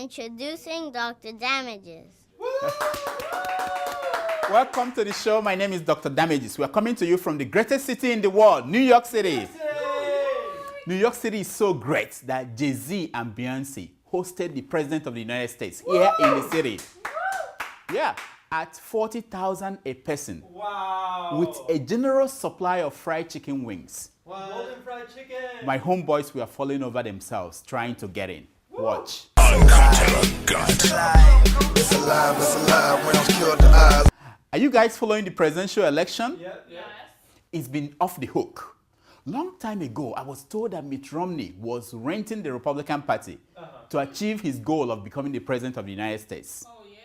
Introducing Dr. Damages. Welcome to the show. My name is Dr. Damages. We are coming to you from the greatest city in the world, New York City. New York City is so great that Jay-Z and Beyonce hosted the President of the United States here in the city. Yeah, at $40,000 a person. Wow. With a generous supply of fried chicken wings. Wow. Golden fried chicken. My homeboys were falling over themselves trying to get in. Watch. Are you guys following the presidential election? Yes. It's been off the hook. Long time ago, I was told that Mitt Romney was renting the Republican Party to achieve his goal of becoming the President of the United States. Oh, yeah?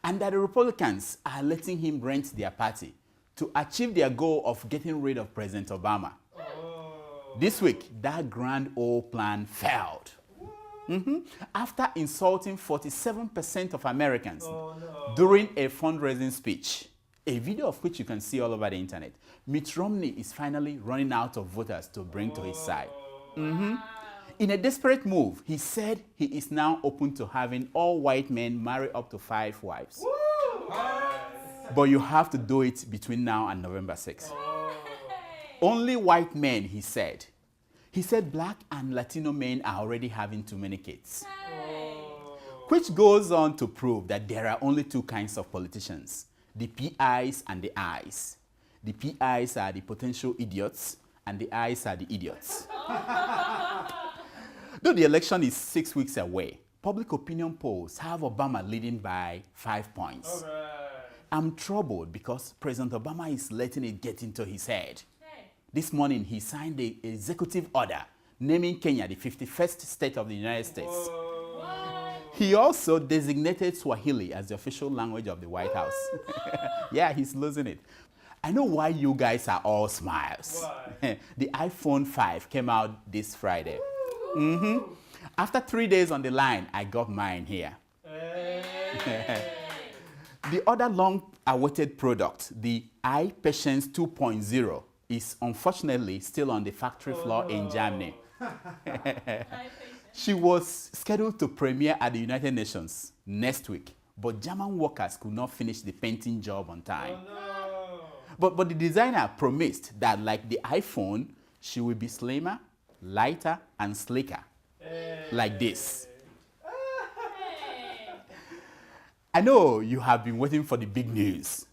And that the Republicans are letting him rent their party to achieve their goal of getting rid of President Obama. Oh. This week, that grand old plan failed. After insulting 47% of Americans during a fundraising speech, a video of which you can see all over the internet, Mitt Romney is finally running out of voters to bring to his side. In a desperate move, he said he is now open to having all white men marry up to 5 wives. But you have to do it between now and November 6th. Only white men, he said. He said black and Latino men are already having too many kids. Which goes on to prove that there are only 2 kinds of politicians, the PIs and the Is. The PIs are the potential idiots, and the Is are the idiots. Though the election is 6 weeks away, public opinion polls have Obama leading by 5 points. All right. I'm troubled because President Obama is letting it get into his head. Hey. This morning, he signed an executive order naming Kenya the 51st state of the United States. What? He also designated Swahili as the official language of the White House. Yeah, he's losing it. I know why you guys are all smiles. Why? The iPhone 5 came out this Friday. After 3 days on the line, I got mine here. Hey. The other long-awaited product, the iPatience 2.0, is unfortunately still on the factory floor in Germany. She was scheduled to premiere at the United Nations next week, but German workers could not finish the painting job on time. Oh, But the designer promised that, like the iPhone, she will be slimmer, lighter, and slicker, like this. I know you have been waiting for the big news.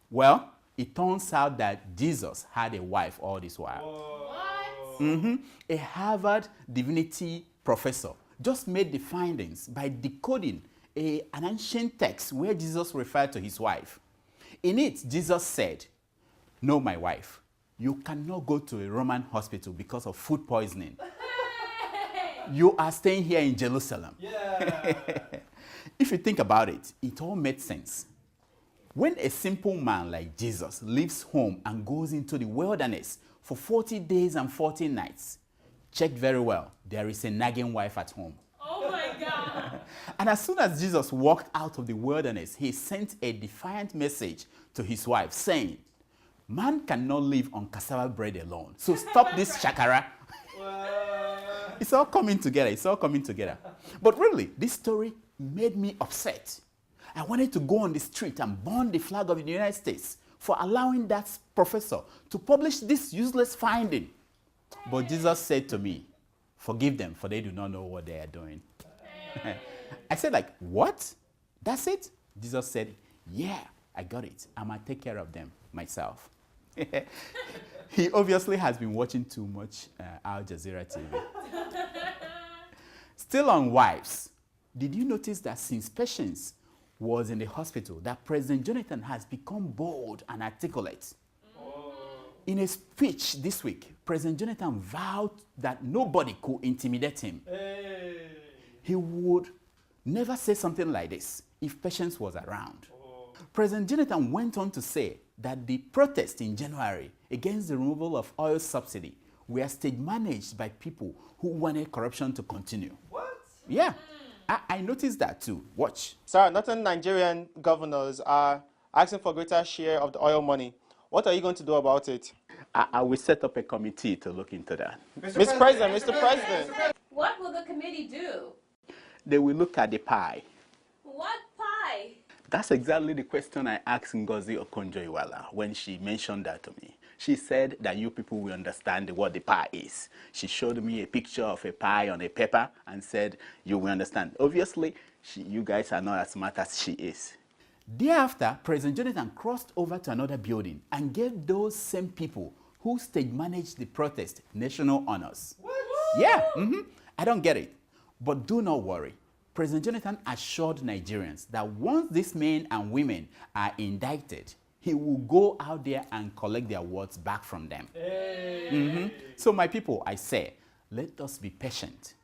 Well, it turns out that Jesus had a wife all this while. What? A Harvard divinity professor just made the findings by decoding an ancient text where Jesus referred to his wife. In it, Jesus said, "No, my wife, you cannot go to a Roman hospital because of food poisoning. You are staying here in Jerusalem." yeah. If you think about it, it all made sense. When a simple man like Jesus leaves home and goes into the wilderness for 40 days and 40 nights, check very well, there is a nagging wife at home. Oh, my God. And as soon as Jesus walked out of the wilderness, he sent a defiant message to his wife saying, "Man cannot live on cassava bread alone. So stop this shakara." It's all coming together. It's all coming together. But really, this story made me upset. I wanted to go on the street and burn the flag of the United States for allowing that professor to publish this useless finding. But Jesus said to me, "Forgive them, for they do not know what they are doing." I said, like, "What? That's it?" Jesus said, "Yeah, I got it. I'm going to take care of them myself." He obviously has been watching too much Al Jazeera TV. Still on wives, did you notice that since Patience was in the hospital, that President Jonathan has become bold and articulate? In a speech this week, President Jonathan vowed that nobody could intimidate him. Hey. He would never say something like this if Patience was around. President Jonathan went on to say that the protests in January against the removal of oil subsidy were stage managed by people who wanted corruption to continue. What? Yeah, I noticed that too. Watch. Sir, northern Nigerian governors are asking for greater share of the oil money. What are you going to do about it? I will set up a committee to look into that. Mr. President. What will the committee do? they will look at the pie. What pie? That's exactly the question I asked Ngozi Okonjo-Iweala when she mentioned that to me. She said that you people will understand what the pie is. She showed me a picture of a pie on a paper and said, you will understand. Obviously, you guys are not as smart as she is. Thereafter, President Jonathan crossed over to another building and gave those same people who stage managed the protest national honors. What? Yeah, I don't get it. But do not worry. President Jonathan assured Nigerians that once these men and women are indicted, he will go out there and collect their awards back from them. Hey. So my people, I say, let us be patient.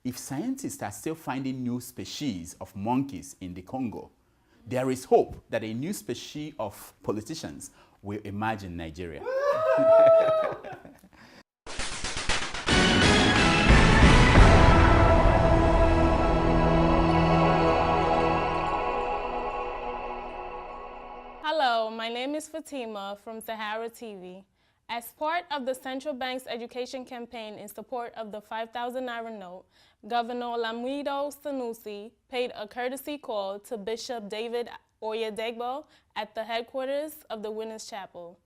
If scientists are still finding new species of monkeys in the Congo, there is hope that a new species of politicians will emerge in Nigeria. Hello, my name is Fatima from SaharaTV. As part of the Central Bank's education campaign in support of the 5,000 Naira note, Governor Lamido Sanusi paid a courtesy call to Bishop David Oyedegbo at the headquarters of the Winners Chapel.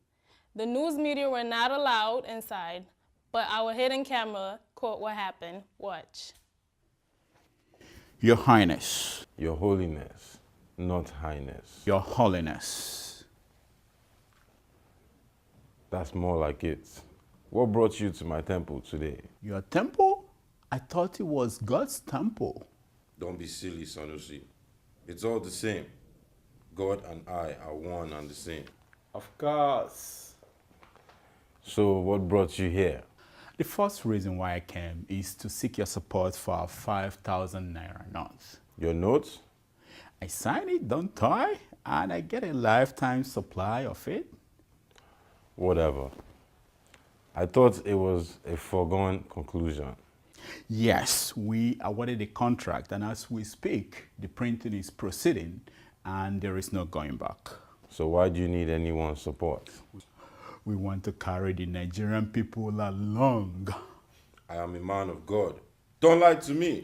The news media were not allowed inside, but our hidden camera caught what happened. Watch. Your Highness. Your Holiness, not Highness. Your Holiness. That's more like it. What brought you to my temple today? Your temple? I thought it was God's temple. Don't be silly, Sanusi. It's all the same. God and I are one and the same. Of course. So what brought you here? The first reason why I came is to seek your support for our 5,000 Naira notes. Your notes? I sign it, don't I? And I get a lifetime supply of it. Whatever. I thought it was a foregone conclusion. Yes, we awarded the contract, and as we speak, the printing is proceeding, and there is no going back. So why do you need anyone's support? We want to carry the Nigerian people along. I am a man of God. Don't lie to me.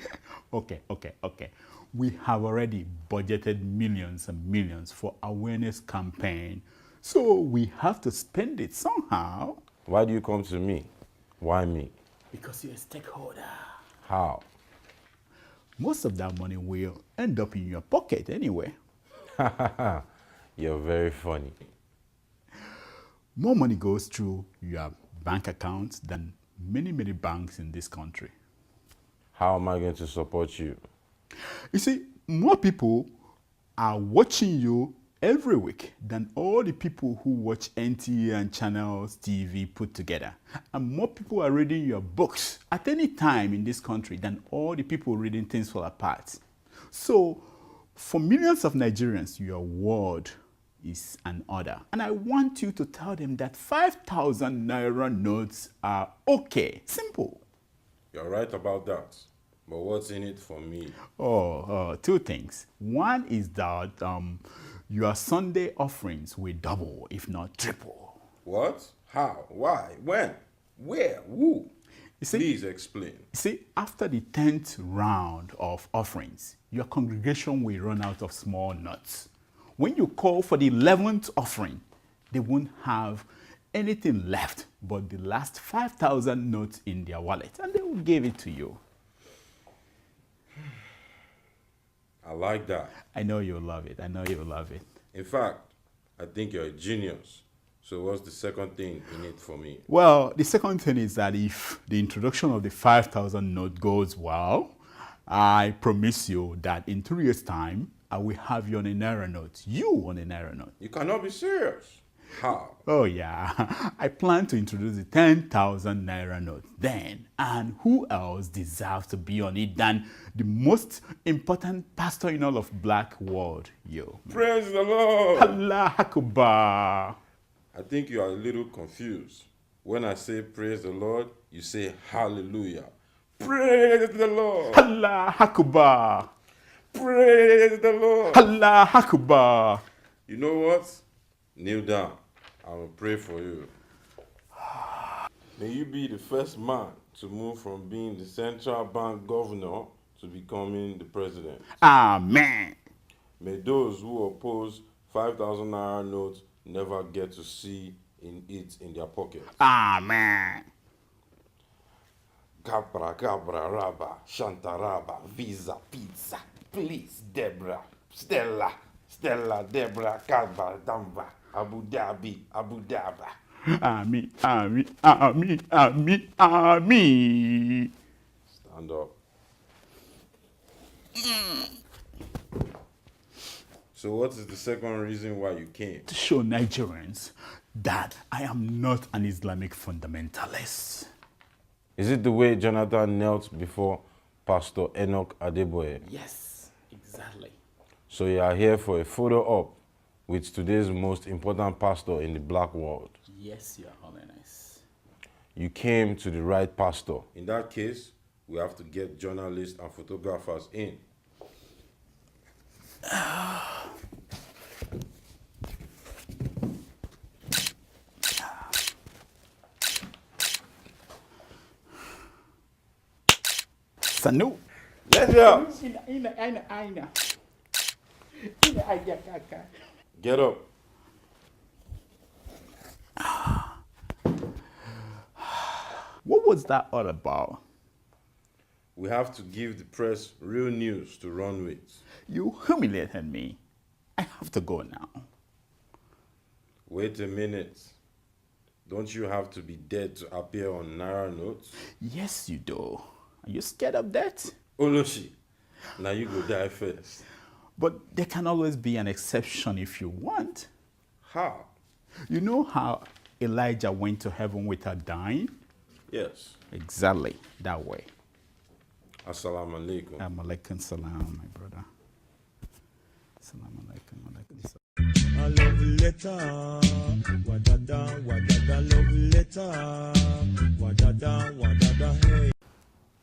Okay. We have already budgeted millions and millions for awareness campaign, so we have to spend it somehow. Why do you come to me? Why me? Because you're a stakeholder. How? Most of that money will end up in your pocket anyway. You're very funny. More money goes through your bank accounts than many banks in this country. How am I going to support you? You see, more people are watching you every week than all the people who watch NTA and Channels TV put together. And more people are reading your books at any time in this country than all the people reading Things Fall Apart. So, for millions of Nigerians, your word is an order. And I want you to tell them that 5,000 Naira notes are okay. Simple. You're right about that. But what's in it for me? Two things. One is that your Sunday offerings will double, if not triple. What? How? Why? When? Where? Who? You see, Please explain. See, after the 10th round of offerings, your congregation will run out of small nuts. When you call for the 11th offering, they won't have anything left but the last 5,000 notes in their wallet, and they will give it to you. I like that. I know you'll love it. In fact, I think you're a genius. So what's the second thing in it for me? Well, the second thing is that if the introduction of the 5,000 note goes well, I promise you that in 3 years' time, I will have you on a Naira note. You on a Naira note. You cannot be serious. How? Oh yeah, I plan to introduce the 10,000 Naira note then. And who else deserves to be on it than the most important pastor in all of black world, you. Praise the Lord. Allah Akbar. I think you are a little confused. When I say praise the Lord, you say hallelujah. Praise the Lord. Allah Akbar. Praise the Lord. Allah Akbar. You know what? Kneel down. I will pray for you. May you be the first man to move from being the central bank governor to becoming the president. Amen. May those who oppose 5,000 naira notes never get to see it in their pockets. Amen. Gabra, Gabra, Rabba, Shantaraba, Visa, Pizza, please, Deborah, Stella, Deborah, Gabra, Damba, Abu Dhabi, Abu Dhabi. Amen. Amen. Amen. Amen. Amen. Stand up. So what is the second reason why you came? To show Nigerians that I am not an Islamic fundamentalist. Is it the way Jonathan knelt before Pastor Enoch Adeboye? Yes, exactly. So you are here for a photo op with today's most important pastor in the black world. Yes, Your Holiness. You came to the right pastor. In that case, we have to get journalists and photographers in. Sanu. Let's go. Get up. What was that all about? We have to give the press real news to run with. You humiliated me. I have to go now. Wait a minute. Don't you have to be dead to appear on Naira notes? Yes, you do. Are you scared of that? Oloshi, now you go die first. But there can always be an exception if you want. How? You know how Elijah went to heaven without dying? Yes. Exactly that way. Assalamu alaikum. Alaikum salam, my brother. Salam alaikum, alaikum salam. A love letter, wadada, wadada, love letter, wadada, wadada, hey.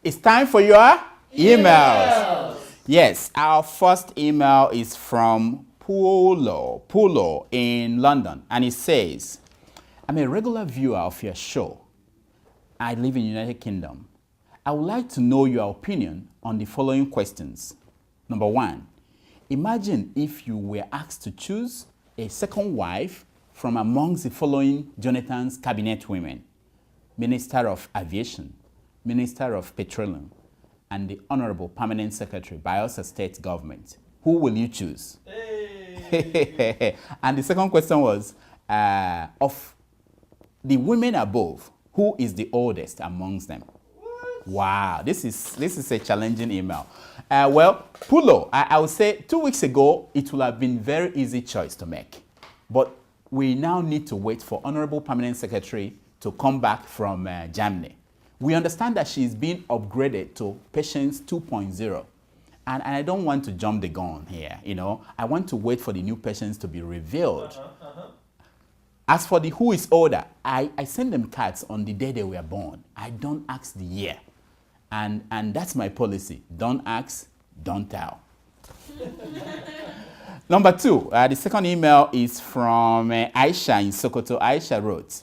It's time for your emails. Yes, our first email is from Pulo in London, and it says, I'm a regular viewer of your show. I live in the United Kingdom. I would like to know your opinion on the following questions. Number one, imagine if you were asked to choose a second wife from amongst the following Jonathan's cabinet women: Minister of Aviation, Minister of Petroleum, and the Honorable Permanent Secretary, Bayelsa State Government. Who will you choose? Hey. And the second question was, of the women above, who is the oldest amongst them? What? Wow, this is a challenging email. Well, Pulo, I would say 2 weeks ago, it would have been very easy choice to make. But we now need to wait for Honorable Permanent Secretary to come back from Germany. We understand that she's been upgraded to Patience 2.0. And I don't want to jump the gun here, you know. I want to wait for the new Patience to be revealed. As for the who is older, I send them cards on the day they were born. I don't ask the year. And that's my policy. Don't ask, don't tell. Number two, the second email is from Aisha in Sokoto. Aisha wrote,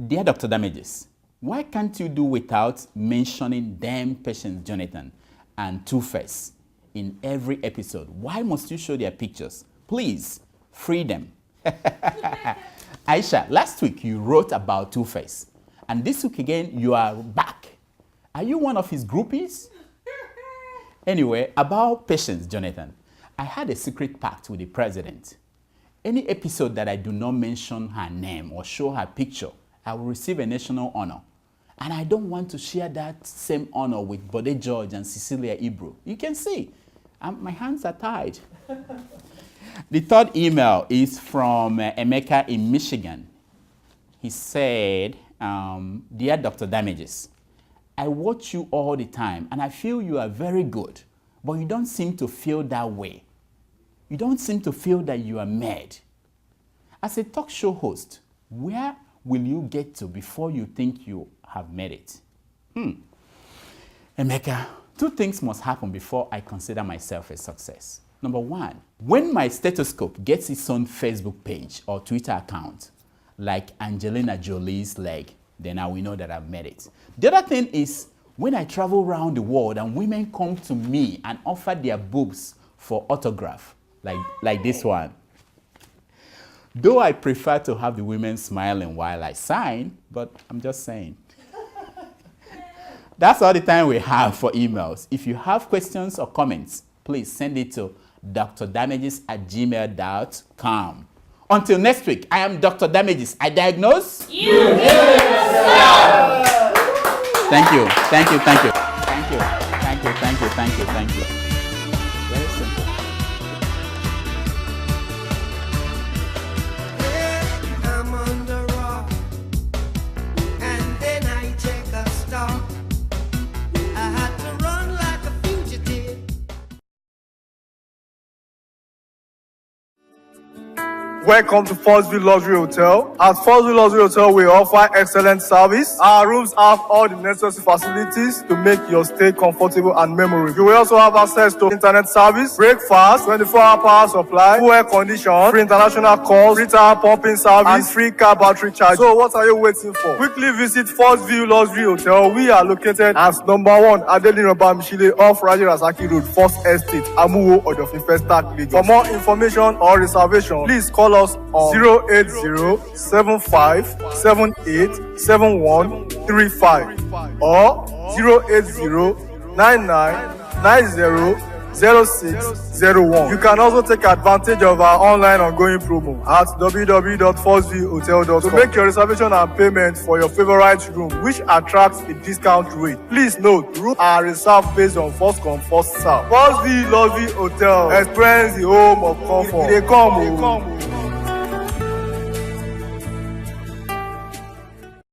Dear Dr. Damages, why can't you do without mentioning them Patience Jonathan and Two-Face in every episode? Why must you show their pictures? Please, free them. Aisha, last week you wrote about Two-Face. And this week again, you are back. Are you one of his groupies? Anyway, about Patience Jonathan, I had a secret pact with the president. Any episode that I do not mention her name or show her picture, I will receive a national honor. And I don't want to share that same honor with Bode George and Cecilia Ibru. You can see, my hands are tied. The third email is from Emeka in Michigan. He said, Dear Dr. Damages, I watch you all the time and I feel you are very good, but you don't seem to feel that way. You don't seem to feel that you are mad. As a talk show host, where will you get to before you think you have made it? Emeka, two things must happen before I consider myself a success. Number one, when my stethoscope gets its own Facebook page or Twitter account, like Angelina Jolie's leg, then I will know that I've made it. The other thing is when I travel around the world and women come to me and offer their boobs for autograph, like this one. Though I prefer to have the women smiling while I sign, but I'm just saying. That's all the time we have for emails. If you have questions or comments, please send it to drdamages@gmail.com. Until next week, I am Dr. Damages. I diagnose. You heal yourself. Thank you. Thank you. Thank you. Thank you. Thank you. Thank you. Thank you. Thank you. Very simple. I'm on the rock, and then I take a stop. I had to run like a fugitive. Welcome to Forstview Luxury Hotel. At Forstview Luxury Hotel, we offer excellent service. Our rooms have all the necessary facilities to make your stay comfortable and memorable. You will also have access to internet service, breakfast, 24-hour power supply, full air condition, free international calls, free tire pumping service, and free car battery charge. So what are you waiting for? Quickly visit Forstview Luxury Hotel. We are located at number 1 Adeola Mishile off Raji Rasaki Road, First Estate, Amuwo, Odofin Festac, Lagos. For more information or reservation, please call us on 08075787135 or 08099900601. You can also take advantage of our online ongoing promo at www.forceviewhotel.com to make your reservation and payment for your favorite room, which attracts a discount rate. Please note, rooms are reserved based on first come, first serve. Forstview Luxury Hotel. Experience the home of comfort. They come.